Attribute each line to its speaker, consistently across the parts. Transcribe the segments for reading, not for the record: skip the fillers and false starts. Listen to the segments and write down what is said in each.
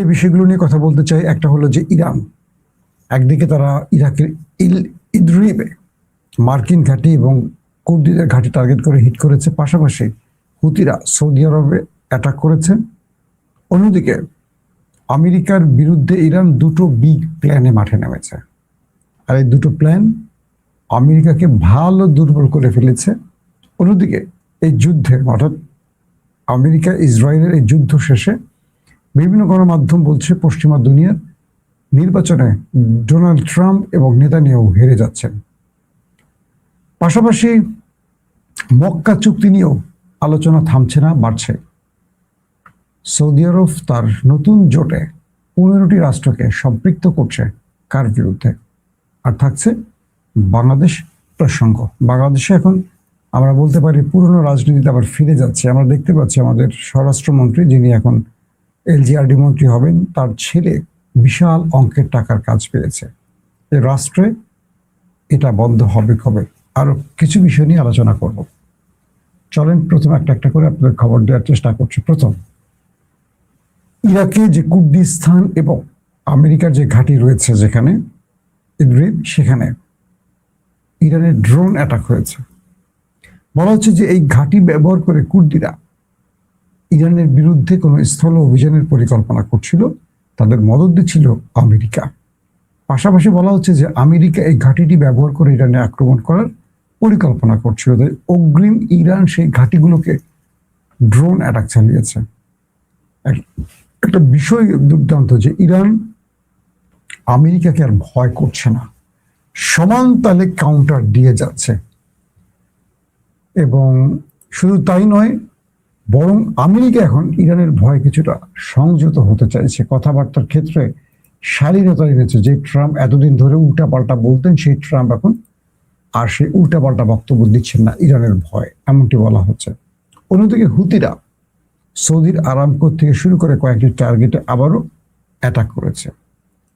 Speaker 1: এই বিষয়গুলো নিয়ে কথা বলতে চাই। একটা হলো যে ইরান, একদিকে তারা ইরাকের ইদরিবে মার্কিন ঘাঁটি এবং কুর্দিদের ঘাঁটি টার্গেট করে হিট করেছে, পাশাপাশি হুতিরা সৌদি আরবে অ্যাটাক করেছে। অন্যদিকে আমেরিকার বিরুদ্ধে ইরান দুটো বিগ প্ল্যানে মাঠে নেমেছে, আর এই দুটো প্ল্যান আমেরিকাকে ভালো দুর্বল করে ফেলেছে। অন্যদিকে এই যুদ্ধে, অর্থাৎ আমেরিকা ইসরায়েলের এই যুদ্ধ শেষে বিভিন্ন গণমাধ্যম বলছে পশ্চিমা দুনিয়ার নির্বাচনে ডোনাল্ড ট্রাম্প এবং নেতানিয়াহু হেরে যাচ্ছেন। পাশাপাশি মক্কা চুক্তি নিয়েও আলোচনা থামছে না, বাড়ছে। সৌদি আরব তার নতুন জোটে 15টি রাষ্ট্রকে সম্পৃক্ত করছে কার বিরুদ্ধে, আর থাকছে বাংলাদেশ প্রসঙ্গ। বাংলাদেশে এখন আমরা বলতে পারি পুরনো রাজনীতিতে আবার ফিরে যাচ্ছে। আমরা দেখতে পাচ্ছি আমাদের স্বরাষ্ট্রমন্ত্রী, যিনি এখন এলজিআরডি মন্ত্রী হবেন, তার ছেলে বিশাল অঙ্কের টাকার কাজ পেয়েছে। এই রাষ্ট্রে এটা বন্ধ হবে কবে? আরো কিছু বিষয় নিয়ে আলোচনা করব। চলেন প্রথম একটা একটা করে আপনাদের খবর দেওয়ার চেষ্টা করছি। প্রথম, ইরাকে যে কুর্দিস্তান এবং আমেরিকার যে ঘাঁটি রয়েছে যেখানে ইদরিব, সেখানে ইরানের ড্রোন অ্যাটাক হয়েছে। বলা হচ্ছে যে এই ঘাঁটি ব্যবহার করে কুর্দিরা ইরানের বিরুদ্ধে কোনো স্থল অভিযানের পরিকল্পনা করছিল, তাদের মদত দিচ্ছিল আমেরিকা। পাশাপাশি বলা হচ্ছে যে আমেরিকা এই ঘাঁটিটি ব্যবহার করে ইরানে আক্রমণ করার পরিকল্পনা করছিল। তাই অগ্রিম ইরান সেই ঘাঁটিগুলোকে ড্রোন অ্যাটাক চালিয়েছে। একটা বিষয় দুর্দান্ত যে ইরান আমেরিকাকে আর ভয় করছে না, সমান তালে কাউন্টার দিয়ে যাচ্ছে। এবং শুধু তাই নয়, বরং আমেরিকা এখন ইরানের ভয় কিছুটা সংযত হতে চাইছে। কথাবার্তার ক্ষেত্রে শালীনতা এনেছে। যে ট্রাম্প এতদিন ধরে উল্টাপাল্টা বলতেন, সেই ট্রাম্প এখন আর সেই উল্টাপাল্টা বক্তব্য দিচ্ছেন না ইরানের ভয়, এমনটি বলা হচ্ছে। অন্যদিকে হুতিরা সৌদির আরামকো থেকে শুরু করে কয়েকটি টার্গেটে আবারও অ্যাটাক করেছে,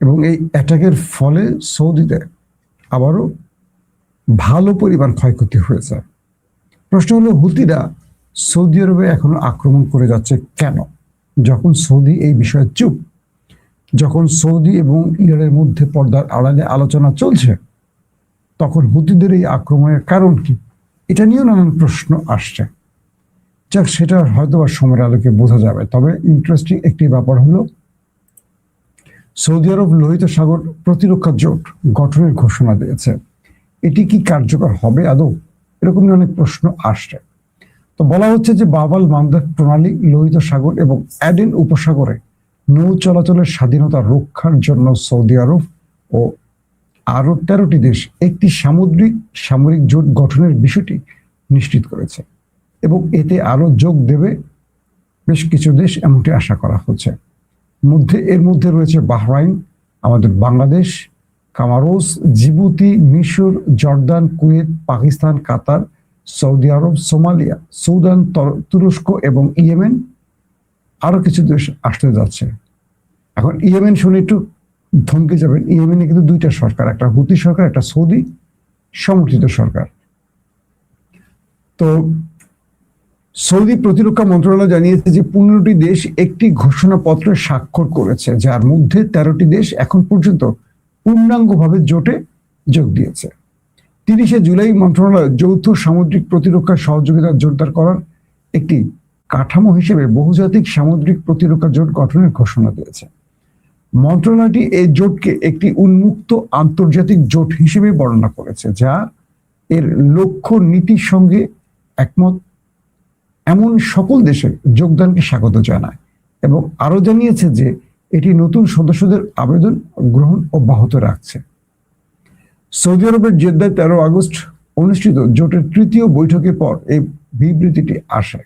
Speaker 1: এবং এই অ্যাটাকের ফলে সৌদিতে আবারও ভালো পরিমাণ ক্ষয়ক্ষতি হয়েছে। প্রশ্ন হলো, হুতিরা সৌদি আরবে এখনো আক্রমণ করে যাচ্ছে কেন, যখন সৌদি এই বিষয়ে চুপ? যখন সৌদি এবং ইরানের মধ্যে পর্দার আড়ালে আলোচনা চলছে, তখন হুতিদের এই আক্রমণের কারণ কি? এটা নিয়েও নানান প্রশ্ন আসছে। যাক, সেটা হয়তো বা সময়ের আলোকে বোঝা যাবে। তবে ইন্টারেস্টিং একটি ব্যাপার হলো, সৌদি আরব লোহিত সাগর প্রতিরক্ষা জোট গঠনের ঘোষণা দিয়েছে। এটি কি কার্যকর হবে আদৌ? এরকম অনেক প্রশ্ন আসছে। তো বলা হচ্ছে যে বাবাল মান্দাব প্রণালী লোহিত সাগর এবং অ্যাডেন উপসাগরে নৌ চলাচলের স্বাধীনতা রক্ষার জন্য সৌদি আরব ও আরো 13টি দেশ একটি সামরিক জোট গঠনের বিষয়টি নিশ্চিত করেছে, এবং এতে আরো যোগ দেবে বেশ কিছু দেশ, এমনটি আশা করা হচ্ছে। এর মধ্যে রয়েছে বাহরাইন, আমাদের বাংলাদেশ, কামারোস, জিবুতি, মিশর, জর্দান, কুয়েত, পাকিস্তান, কাতার, সৌদি আরব, সোমালিয়া, সুদান, তুরস্ক এবং ইয়েমেন। আরো কিছু দেশ আসতে যাচ্ছে। এখন ইয়েমেন শুনে একটু থমকে যাবেন। ইয়েমেনে কিন্তু দুইটা সরকার, একটা হুতি সরকার, একটা সৌদি সমর্থিত সরকার। তো সৌদি প্রতিরক্ষা মন্ত্রণালয় জানিয়েছে যে 15টি দেশ একটি ঘোষণাপত্রে স্বাক্ষর করেছে, যার মধ্যে 13টি দেশ এখন পর্যন্ত পূর্ণাঙ্গভাবে জোটে যোগ দিয়েছে। 30শে জুলাই মন্ত্রণালয় যৌথ সামুদ্রিক প্রতিরক্ষা সহযোগিতা জোরদার করার একটি কাঠামো হিসেবে বহুজাতিক সামুদ্রিক প্রতিরক্ষা জোট গঠনের ঘোষণা দিয়েছে। মন্ত্রণালয়টি এই জোটকে একটি উন্মুক্ত আন্তর্জাতিক জোট হিসেবে বর্ণনা করেছে, যা এর লক্ষ্য নীতির সঙ্গে একমত এমন সকল দেশে যোগদানকে স্বাগত জানায়, এবং আরো জানিয়েছে যে এটি নতুন সদস্যদের আবেদন গ্রহণ অব্যাহত রাখছে। সৌদি আরবের জেদ্দায় 13 আগস্ট অনুষ্ঠিত জোটের 3য় বৈঠকের পর এই বিবৃতিটি আসে।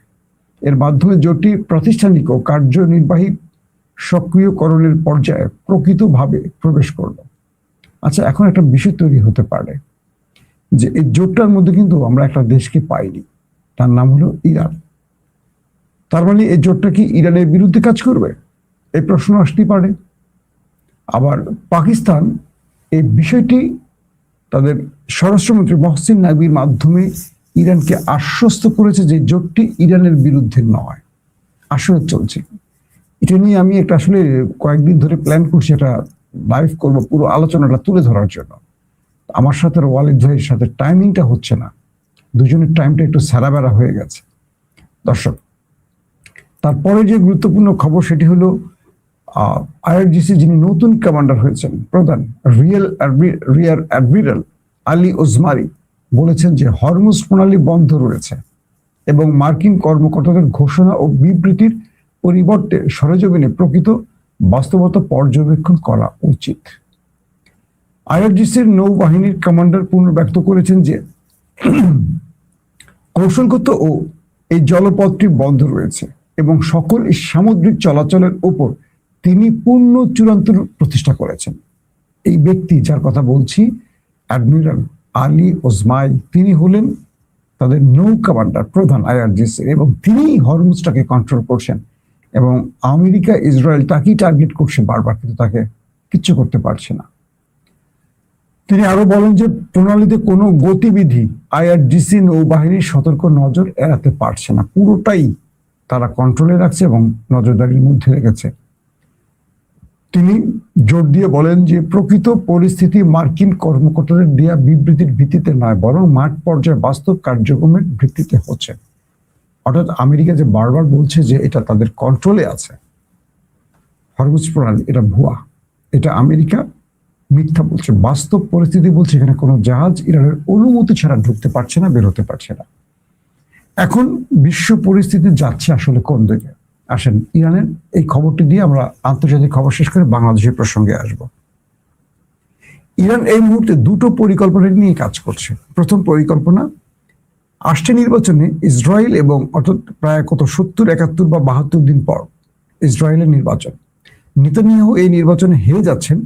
Speaker 1: এর মাধ্যমে জোটটি প্রাতিষ্ঠানিক ও কার্যনির্বাহী সক্রিয়করণের পর্যায়ে প্রকৃতভাবে প্রবেশ করল। আচ্ছা, এখন একটা বিষয় তৈরি হতে পারে যে এই জোটটার মধ্যে কিন্তু আমরা একটা দেশকে পাইনি, তার নাম হলো ইরান। তার মানে এই জোটটা কি ইরানের বিরুদ্ধে কাজ করবে? এই প্রশ্ন আসতেই পারে। আবার পাকিস্তান এই বিষয়টি তাদের স্বরাষ্ট্রমন্ত্রী মহসিন নাকভির মাধ্যমে ইরানকে আশ্বস্ত করেছে যে জোটটি ইরানের বিরুদ্ধে নয়, আসলে চলছে। এটা নিয়ে আমি একটা আসলে কয়েকদিন ধরে প্ল্যান করছি, এটা লাইভ করবো, পুরো আলোচনাটা তুলে ধরার জন্য। আমার সাথে আর ওয়ালিদ ভাইয়ের সাথে টাইমিংটা হচ্ছে না, দুজনের টাইমটা একটু বেড়া হয়ে গেছে। দর্শক, তারপরে যে গুরুত্বপূর্ণ খবর সেটি হলো আইআরজিসি যিনি নতুন কমান্ডার হয়েছেন, প্রধান রিয়ার অ্যাডমিরাল আলী ওসমানী বলেছেন যে হরমুজ প্রণালী বন্ধ রয়েছে এবং মার্কিন কর্মকর্তাদের ঘোষণা ও বিবৃতির পরিবর্তে সরেজমিনে প্রকৃত বাস্তবতা পর্যবেক্ষণ করা উচিত। আইআরজিসির নৌবাহিনীর কমান্ডার পুনর্ব্যক্ত করেছেন যে কৌশলগত ও এই জলপথটি বন্ধ রয়েছে এবং সকল সামুদ্রিক চলাচলের উপর তিনি পূর্ণ চূড়ান্ত প্রতিষ্ঠা করেছেন। এই ব্যক্তি যার কথা বলছি, অ্যাডমিরাল আলী ওসমাই, তিনি হলেন তাদের নৌ কমান্ডার প্রধান আইআরজিসি এবং তিনি হরমুজটাকে কন্ট্রোল করছেন এবং আমেরিকা ইসরায়েল তাকেই টার্গেট করছে বারবার, কিন্তু তাকে কিচ্ছু করতে পারছে না। তিনি আরো বলেন যে প্রণালীতে কোনো গতিবিধি আইআরজিসি নৌবাহিনীর সতর্ক নজর এড়াতে পারছে না, পুরোটাই তারা কন্ট্রোলে রাখছে এবং নজরদারির মধ্যে রেখেছে। তিনি জোর দিয়ে বলেন যে প্রকৃত পরিস্থিতি মার্কিন কর্মকর্তাদের দেয়া বিবৃতির ভিত্তিতে নয়, বরং মাঠ পর্যায়ে বাস্তব কার্যক্রমের ভিত্তিতে হচ্ছে। অর্থাৎ আমেরিকা যে বারবার বলছে যে এটা তাদের কন্ট্রোলে আছে হরমুজ প্রণালী, এটা ভুয়া, এটা আমেরিকা মিথ্যা বলছে। বাস্তব পরিস্থিতি বলছে এখানে কোনো জাহাজ ইরানের অনুমতি ছাড়া ঢুকতে পারছে না, বেরোতে পারছে না। এখন বিশ্ব পরিস্থিতি যাচ্ছে আসলে কোন দিকে? আসেন ইরানের এই খবরটি দিয়ে আমরা আন্তর্জাতিক খবর শেষ করে বাংলাদেশের প্রসঙ্গে আসব। ইরান এই মুহূর্তে দুটো পরিকল্পনা নিয়ে কাজ করছে। প্রথম পরিকল্পনা, আসছে নির্বাচনে ইসরায়েল এবং অর্থাৎ প্রায় 70, 71 বা 72 দিন পর ইসরায়েলের নির্বাচন, নেতানিয়াহু এই নির্বাচনে হেরে যাচ্ছেন,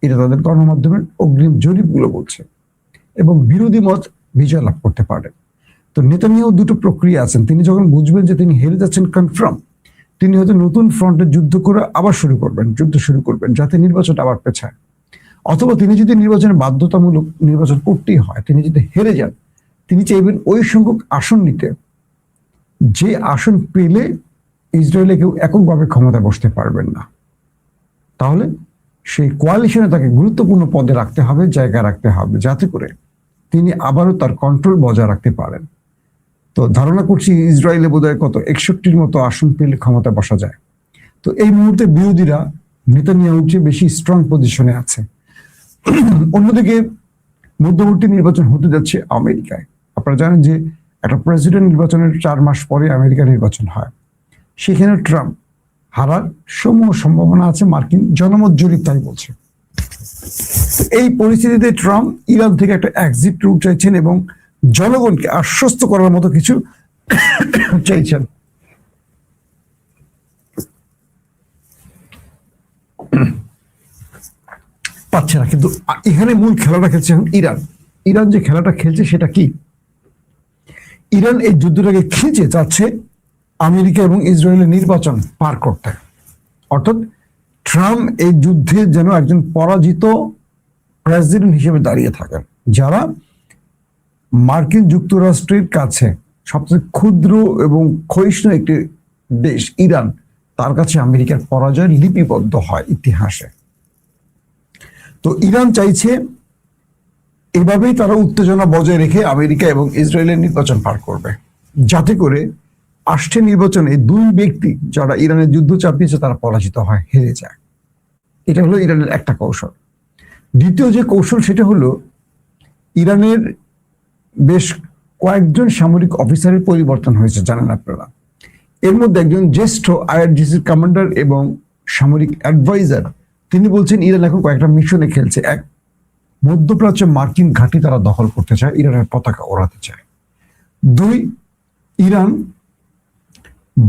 Speaker 1: এটা তাদের গণমাধ্যমের অগ্রিম জরিপগুলো বলছে, এবং বিরোধী মত বিজয় লাভ করতে পারেন। তো নেতানিয়াহু দুটো প্রক্রিয়া আছেন, তিনি যখন বুঝবেন যে তিনি হেরে যাচ্ছেন কনফার্ম, তিনি হয়তো নতুন ফ্রন্টে যুদ্ধ করে আবার যুদ্ধ শুরু করবেন যাতে নির্বাচনটা আবার পেছায়, অথবা তিনি যদি নির্বাচনে বাধ্যতামূলক নির্বাচন করতেই হয়, তিনি যদি হেরে যান, তিনি চাইবেন ওই সংখ্যক আসন নিতে যে আসন পেলে ইসরায়েলে কেউ এককভাবে ক্ষমতায় বসতে পারবেন না। তাহলে সেই কোয়ালিশনে তাকে গুরুত্বপূর্ণ পদে রাখতে হবে, জায়গা রাখতে হবে, যাতে করে তিনি আবারও তার কন্ট্রোল বজায় রাখতে পারেন। তো ধারণা করছি ইসরায়েলে বোধহয় 61 মতো আসন পেলে ক্ষমতা বসা যায়। তো এই মুহূর্তে বিরোধীরা নেতানিয়াহুর চেয়ে বেশি স্ট্রং পজিশনে আছে। অন্যদিকে মধ্যবর্তী নির্বাচন হতে যাচ্ছে আমেরিকায়। আপনারা জানেন যে একটা প্রেসিডেন্ট নির্বাচনের 4 মাস পরে আমেরিকা নির্বাচন হয়, সেখানে ট্রাম্প হারার সমূহ সম্ভাবনা আছে, মার্কিন জনমত জরিপ তাই বলছে। এই পরিস্থিতিতে ট্রাম্প ইরান থেকে একটা এক্সিট রুট চাইছেন এবং জনগণকে আশ্বস্ত করার মতো কিছু চাইছেন। পাচ্ছে না, কিন্তু এখানে মূল খেলাটা খেলছে এখন ইরান। ইরান যে খেলাটা খেলছে সেটা কি? ইরান এই যুদ্ধটাকে খিঁচে যাচ্ছে আমেরিকা এবং ইসরায়েলের নির্বাচন পার করতে। অর্থাৎ ট্রাম্প এই যুদ্ধে যেন একজন পরাজিত প্রেসিডেন্ট হিসেবে দাঁড়িয়ে থাকেন। যারা মার্কিন যুক্তরাষ্ট্রের কাছে সবচেয়ে ক্ষুদ্র এবং ক্ষয়িষ্ণু একটি দেশ ইরান, তার কাছে আমেরিকার পরাজয় লিপিবদ্ধ হয় ইতিহাসে। তো ইরান চাইছে এভাবেই তারা উত্তেজনা বজায় রেখে আমেরিকা এবং ইসরায়েলের নির্বাচন পার করবে, যাতে করে আসছে নির্বাচনে দুই ব্যক্তি যারা ইরানের যুদ্ধ চাপিয়েছে তারা পরাজিত হয়, হেরে যায়। এটা হলো ইরানের একটা কৌশল। দ্বিতীয় যে কৌশল সেটা হলো ইরানের বেশ কয়েকজন সামরিক অফিসারের পরিবর্তন হয়েছে, জানেন আপনারা। এর মধ্যে একজন জ্যেষ্ঠ আইআরজিসির কমান্ডার এবং সামরিক অ্যাডভাইজার, তিনি বলছেন ইরান এখন কয়েকটা মিশনে খেলছে। এক, মধ্যপ্রাচ্যে মার্কিন ঘাঁটি তারা দখল করতে চায়, ইরানের পতাকা ওড়াতে চায়। 2, ইরান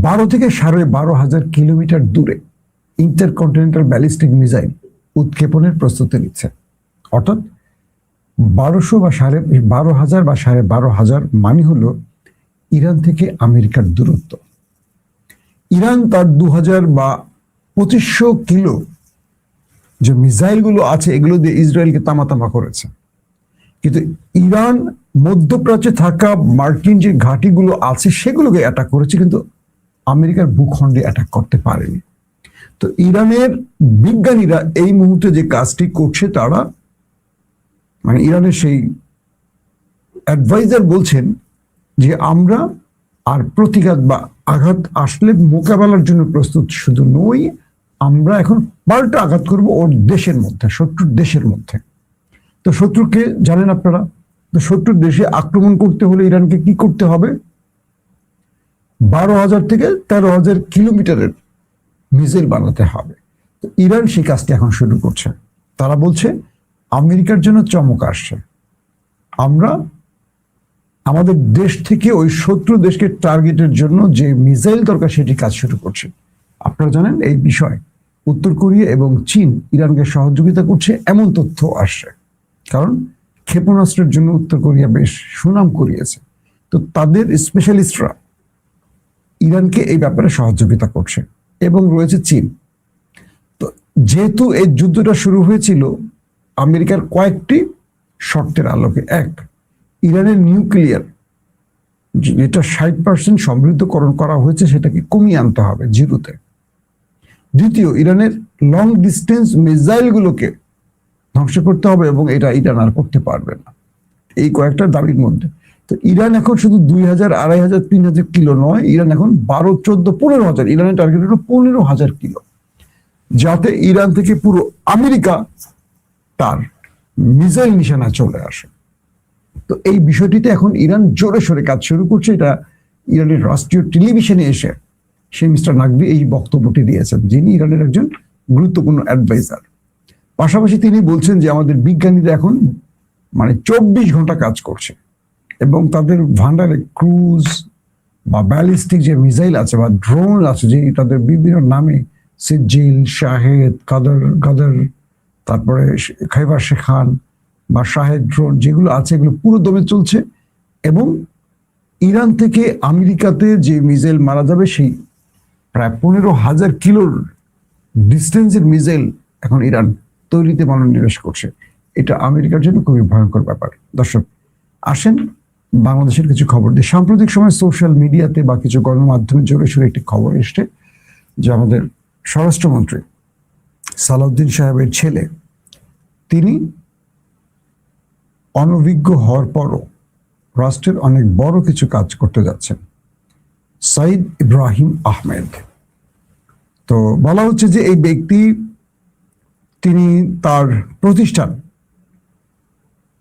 Speaker 1: 12 থেকে 12,500 কিলোমিটার দূরে ইন্টারকন্টিনেন্টাল ব্যালিস্টিক মিসাইল উৎক্ষেপণের প্রস্তুতি নিচ্ছে। অর্থাৎ 1200 বা 12,500 বা 12,500 মানে হলো ইরান থেকে আমেরিকার দূরত্ব। ইরান তার 2000 বা 2500 কিলো যে মিসাইলগুলো আছে এগুলো দিয়ে ইসরায়েলকে তামাতামা করেছে, কিন্তু ইরান মধ্যপ্রাচ্যে থাকা মার্কিন যে ঘাঁটিগুলো আছে সেগুলোকে অ্যাটাক করেছে, কিন্তু আমেরিকার ভূখণ্ডে অ্যাটাক করতে পারেনি। তো ইরানের বিজ্ঞানীরা এই মুহূর্তে যে কাজটি করছে, তারা মানে ইরানের সেই অ্যাডভাইজার বলছেন যে আমরা আর প্রতিঘাত বা আঘাত আসলে মোকাবেলার জন্য প্রস্তুত শুধু নই, আমরা এখন পাল্টা আঘাত করব ওর দেশের মধ্যে, শত্রুর দেশের মধ্যে। তো শত্রুকে জানেন আপনারা, তো শত্রুর দেশে আক্রমণ করতে হলে ইরানকে কি করতে হবে? 12,000 থেকে 13,000 কিলোমিটারের মিসাইল বানাতে হবে। তো ইরান সেই কাজটি এখন শুরু করছে। তারা বলছে আমেরিকার জন্য চমক আসছে, আমরা আমাদের দেশ থেকে ওই শত্রু দেশকে টার্গেটের জন্য যে মিসাইল দরকার সেটি কাজ শুরু করছে। আপনারা জানেন এই বিষয় উত্তর কোরিয়া এবং চীন ইরানকে সহযোগিতা করছে এমন তথ্য আসছে, কারণ ক্ষেপণাস্ত্রের জন্য উত্তর কোরিয়া বেশ সুনাম কুড়িয়েছে। তো তাদের স্পেশালিস্টরা ইরানকে এই ব্যাপারে সহযোগিতা করছে এবং রয়েছে চীন। তো যেহেতু এই যুদ্ধটা শুরু হয়েছিল আমেরিকার কয়েকটি শর্তের আলোকে, এক, ইরানের নিউক্লিয়ার যেটা 60% সমৃদ্ধকরণ করা হয়েছে সেটাকে কমিয়ে আনতে হবে জিরোতে। দ্বিতীয়, ইরানের লং ডিস্টেন্স মিসাইলগুলোকে ধ্বংস করতে হবে এবং এটা ইরান আর করতে পারবে না, এই কয়েকটা দাবির মধ্যে। তো ইরান এখন শুধু 2,000, 2,500, 3,000 কিলো নয়, ইরান এখন 12, 14, 15,000, ইরানের টার্গেট হলো 15,000 কিলো, যাতে ইরান থেকে পুরো আমেরিকা তার মিসাইল নিশানা চলে আসে। তো এই বিষয়টিতে এখন ইরান জোরে সোরে কাজ শুরু করছে। এটা ইরানের রাষ্ট্রীয় টেলিভিশনে এসে সেই মিস্টার নাকভি এই বক্তব্যটি দিয়েছেন, যিনি ইরানের একজন গুরুত্বপূর্ণ অ্যাডভাইজার। পাশাপাশি তিনি বলছেন যে আমাদের বিজ্ঞানীরা এখন মানে 24 ঘন্টা কাজ করছে এবং তাদের ভান্ডারে ক্রুজ বা ব্যালিস্টিক যে মিসাইল আছে বা ড্রোন আছে, যে তাদের বিভিন্ন নামে সিজিল, শাহেদ, গাদর, তারপরে খাইবার শেখান বা শাহেদ ড্রোন যেগুলো আছে, এগুলো পুরো দমে চলছে। এবং ইরান থেকে আমেরিকাতে যে মিসাইল মারা যাবে সেই প্রায় 15,000 কিলোর ডিস্টেন্সের মিসাইল এখন ইরান তৈরিতে মনোনিবেশ করছে। এটা আমেরিকার জন্য খুবই ভয়ঙ্কর ব্যাপার। দর্শক, আসেন বাংলাদেশের কিছু খবর দিই। সাম্প্রতিক সময় সোশ্যাল মিডিয়াতে বা কিছু গণমাধ্যমে জোরে সোরে একটি খবর এসছে যে আমাদের স্বরাষ্ট্রমন্ত্রী সালাউদ্দিন সাহেবের ছেলে, তিনি অনভিজ্ঞ হওয়ার পরও রাষ্ট্রের অনেক বড় কিছু কাজ করতে যাচ্ছেন, সাইদ ইব্রাহিম আহমেদ। তো বলা হচ্ছে যে এই ব্যক্তি, তিনি তার প্রতিষ্ঠান,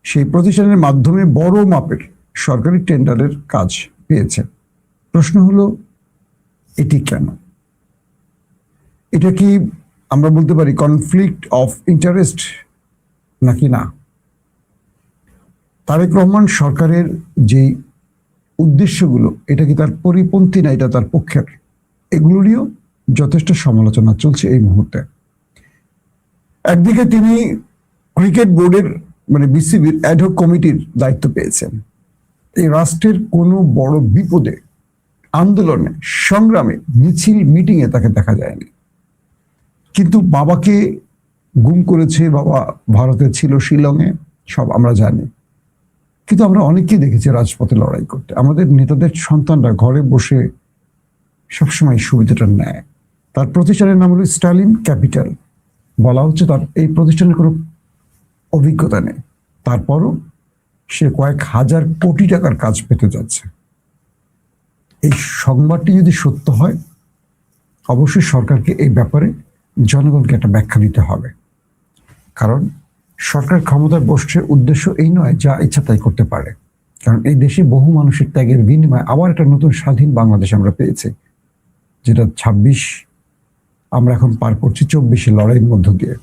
Speaker 1: সেই প্রতিষ্ঠানের মাধ্যমে বড় মাপের সরকারি টেন্ডারের কাজ পেয়েছেন। প্রশ্ন হলো এটি কেন? এটা কি আমরা বলতে পারি কনফ্লিক্ট অফ ইন্টারেস্ট নাকি না? তারেক রহমান সরকারের যে উদ্দেশ্যগুলো, এটা কি তার পরিপন্থী না এটা তার পক্ষের? এগুলো নিয়েও যথেষ্ট সমালোচনা চলছে এই মুহূর্তে। একদিকে তিনি ক্রিকেট বোর্ডের মানে বিসিবির অ্যাডহক কমিটির দায়িত্ব পেয়েছেন। এই রাষ্ট্রের কোনো বড় বিপদে, আন্দোলনে, সংগ্রামে, মিছিল, মিটিংয়ে তাকে দেখা যায়নি। কিন্তু বাবাকে গুম করেছে, বাবা ভারতে ছিল, শিলংয়ে, সব আমরা জানি। কিন্তু আমরা অনেকেই দেখেছি রাজপথে লড়াই করতে। আমাদের নেতাদের সন্তানরা ঘরে বসে সবসময় সুবিধাটা নেয়। তার প্রতিষ্ঠানের নাম হলো স্টালিন ক্যাপিটাল। বলা হচ্ছে তার এই প্রতিষ্ঠানের কোনো অভিজ্ঞতা নেই, তারপরও সে কয়েক হাজার কোটি টাকার কাজ পেতে যাচ্ছে। এই সংবাদটি যদি সত্য হয়, অবশ্যই সরকারকে এই ব্যাপারে জনগণকে একটা ব্যাখ্যা দিতে হবে। কারণ সরকার ক্ষমতায় বসছে উদ্দেশ্য এই নয় যা ইচ্ছা তাই করতে পারে। কারণ এই দেশে বহু মানুষের ত্যাগের বিনিময়ে আবার একটা নতুন স্বাধীন বাংলাদেশ আমরা পেয়েছি, যেটা 26 আমরা এখন পার করছি 24 লড়াইয়ের মধ্য দিয়ে।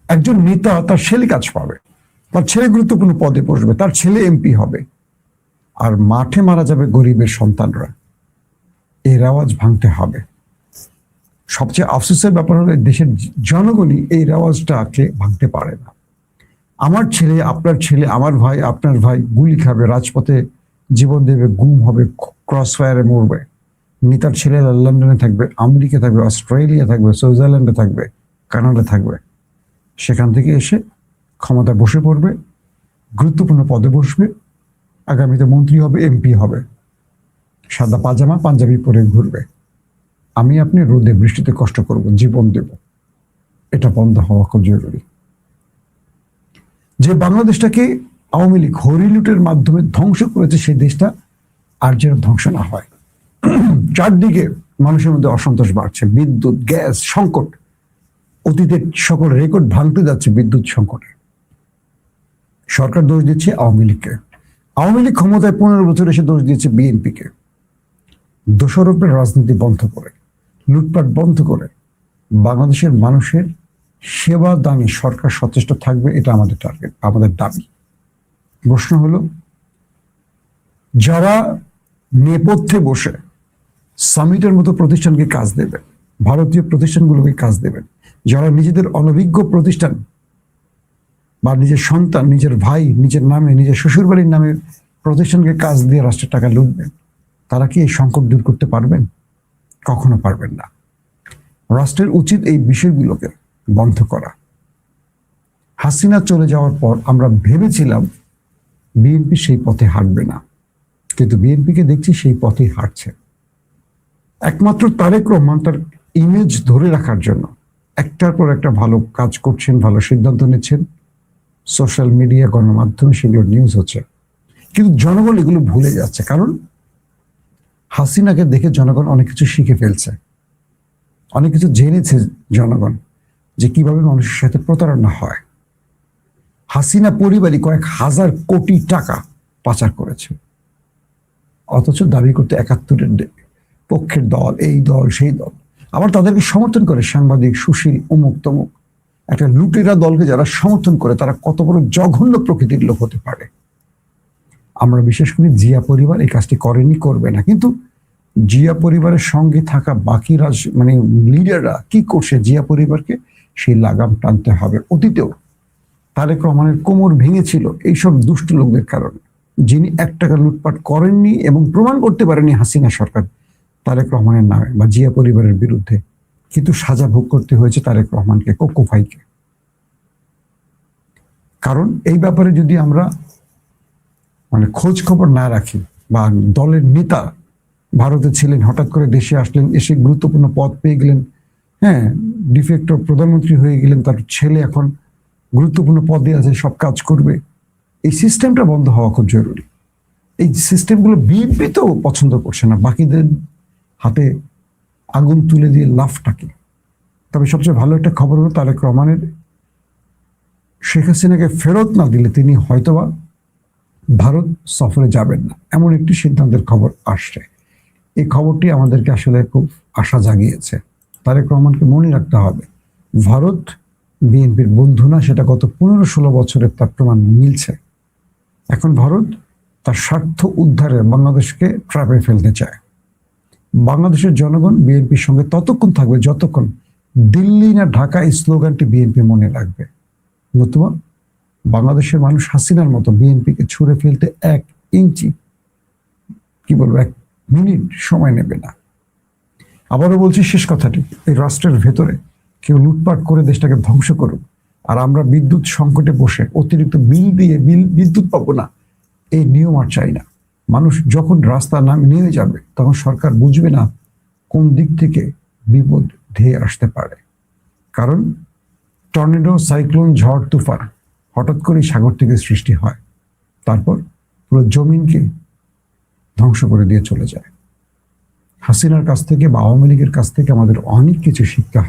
Speaker 1: একজন নেতা তার ছেলে কাজ পাবে, তার ছেলে গুরুত্বপূর্ণ পদে বসবে, তার ছেলে এমপি হবে, আর মাঠে মারা যাবে গরিবের সন্তানরা। এই রেওয়াজ ভাঙতে হবে। সবচেয়ে আফসোসের ব্যাপার হলো দেশের জনগণই এই রেওয়াজটাকে ভাঙতে পারে না। আমার ছেলে, আপনার ছেলে, আমার ভাই, আপনার ভাই গুলি খাবে, রাজপথে জীবন দেবে, গুম হবে, ক্রস ফায়ারে মরবে। নেতার ছেলেরা লন্ডনে থাকবে, আমেরিকা থাকবে, অস্ট্রেলিয়া থাকবে, সুইজারল্যান্ডে থাকবে, কানাডা থাকবে। সেখান থেকে এসে ক্ষমতায় বসে পড়বে, গুরুত্বপূর্ণ পদে বসবে, আগামীতে মন্ত্রী হবে, এমপি হবে, সাদা পাজামা পাঞ্জাবি পরে ঘুরবে। আমি আপনি রোদে বৃষ্টিতে কষ্ট করব, জীবন দেব, এটা বন্ধ হওয়া খুব জরুরি। যে বাংলাদেশটাকে আওয়ামী লীগ হরিলুটের মাধ্যমে ধ্বংস করেছে, সেই দেশটা আর যেন ধ্বংস না হয়। চারদিকে মানুষের মধ্যে অসন্তোষ বাড়ছে, বিদ্যুৎ গ্যাস সংকট, অতীতের সকল রেকর্ড ভাঙতে যাচ্ছে বিদ্যুৎ সংকটে। সরকার দোষ দিচ্ছে আওয়ামী লীগকে, আওয়ামী লীগ ক্ষমতায় 15 বছর এসে দোষ দিয়েছে বিএনপিকে। দোষারোপের রাজনীতি বন্ধ করে, লুটপাট বন্ধ করে বাংলাদেশের মানুষের সেবা দানে সরকার সচেষ্ট থাকবে, এটা আমাদের টার্গেট, আমাদের দাবি। প্রশ্ন হলো, যারা নেপথ্যে বসে সামিটের মতো প্রতিষ্ঠানকে কাজ দেবেন, ভারতীয় প্রতিষ্ঠানগুলোকে কাজ দেবেন, যারা নিজেদের অনভিজ্ঞ প্রতিষ্ঠান বা নিজের সন্তান, নিজের ভাই, নিজের নামে, নিজের শ্বশুরবাড়ির নামে প্রতিষ্ঠানকে কাজ দিয়ে রাষ্ট্রের টাকা লুটবেন, তারা কি এই সংকট দূর করতে পারবেন? কখনো পারবেন না। রাষ্ট্রের উচিত এই বিষয়গুলোকে বন্ধ করা। হাসিনা চলে যাওয়ার পর আমরা ভেবেছিলাম বিএনপি সেই পথে হাঁটবে না, কিন্তু বিএনপিকে দেখছি সেই পথেই হাঁটছে। একমাত্র তারেক রহমান তার ইমেজ ধরে রাখার জন্য একটার পর একটা ভালো কাজ করছেন, ভালো সিদ্ধান্ত নিচ্ছেন, সোশ্যাল মিডিয়া, গণমাধ্যমে সেগুলো নিউজ হচ্ছে, কিন্তু জনগণ এগুলো ভুলে যাচ্ছে। কারণ হাসিনাকে দেখে জনগণ অনেক কিছু শিখে ফেলছে, অনেক কিছু জেনেছে জনগণ, যে কিভাবে মানুষের সাথে প্রতারণা হয়। হাসিনা পরিবারই কয়েক হাজার কোটি টাকা পাচার করেছে, অথচ দাবি করতে 71-এর পক্ষের দল, এই দল সেই দল, আবার তাদেরকে সমর্থন করে সাংবাদিক, সুশীল, অমুক তমুক। একটা লুটেরা দলকে যারা সমর্থন করে, তারা কত বড় জঘন্য প্রকৃতির লোক হতে পারে। আমরা বিশেষ করে জিয়া পরিবার এই কাজটি করেনি, করবে না, কিন্তু জিয়া পরিবারের সঙ্গে থাকা বাকি মানে লিডাররা কি করছে, জিয়া পরিবারকে সেই লাগাম টানতে হবে। অতীতেও তারেক রহমানের কোমর ভেঙেছিল এইসব দুষ্ট লোকদের কারণে, যিনি 1 টাকা লুটপাট করেননি এবং প্রমাণ করতে পারেনি হাসিনা সরকার তারেক রহমানের নামে বা জিয়া পরিবারের বিরুদ্ধে, কিন্তু সাজা ভোগ করতে হয়েছে তারেক রহমানকে, কোকো ভাইকে। কারণ এই ব্যাপারে যদি আমরা মানে খোঁজ খবর না রাখি, বা দলের নেতা ভারতে ছিলেন, হঠাৎ করে দেশে আসলেন, এসে গুরুত্বপূর্ণ পদ পেয়ে গেলেন, হ্যাঁ, ডিফেক্টর প্রধানমন্ত্রী হয়ে গেলেন, তার ছেলে এখন গুরুত্বপূর্ণ পদে আছে, সব কাজ করবে, এই সিস্টেমটা বন্ধ হওয়া খুব জরুরি। এই সিস্টেমগুলো বিএনপি তো পছন্দ করছে না, বাকিদের হাতে আগুন তুলে দিয়ে লাভটাকে। তবে সবচেয়ে ভালো একটা খবর হলো, তারেক রহমানের শেখ হাসিনাকে ফেরত না দিলে তিনি হয়তোবা ভারত সফরে যাবেন না, এমন একটি সিদ্ধান্তের খবর আসছে। এই খবরটি আমাদেরকে আসলে খুব আশা জাগিয়েছে। তারেক রহমানকে মনে রাখতে হবে, ভারত বিএনপির বন্ধু না, সেটা গত 15-16 বছরের তার প্রমাণ মিলছে। এখন ভারত তার স্বার্থ উদ্ধারে বাংলাদেশকে ট্র্যাপে ফেলতে চায়। বাংলাদেশের জনগণ বিএনপির সঙ্গে ততক্ষণ থাকবে যতক্ষণ দিল্লি না ঢাকা এই স্লোগানটি বিএনপি মনে রাখবে। নতুবা বাংলাদেশের মানুষ হাসিনার মতো বিএনপিকে ছুঁড়ে ফেলতে 1 ইঞ্চি, কি বলবো, 1 মিনিট সময় নেবে না। আবারও বলছি শেষ কথাটি, এই রাষ্ট্রের ভেতরে কেউ লুটপাট করে দেশটাকে ধ্বংস করুক, আর আমরা বিদ্যুৎ সংকটে বসে অতিরিক্ত বিল দিয়ে বিদ্যুৎ পাবো না, এই নিয়ম আর চাই না। মানুষ যখন রাস্তা নেমে যাবে, তখন সরকার বুঝবে না কোন দিক থেকে বিপদ ধেয়ে আসতে পারে। কারণ টর্নেডো, সাইক্লোন, ঝড়, তুফান হঠাৎ করেই সাগর থেকে সৃষ্টি হয়, তারপর পুরো জমিনকে ধ্বংস করে দিয়ে চলে যায়। হাসিনার কাছ থেকে বা আওয়ামী লীগের কাছ থেকে আমাদের অনেক কিছু শিক্ষা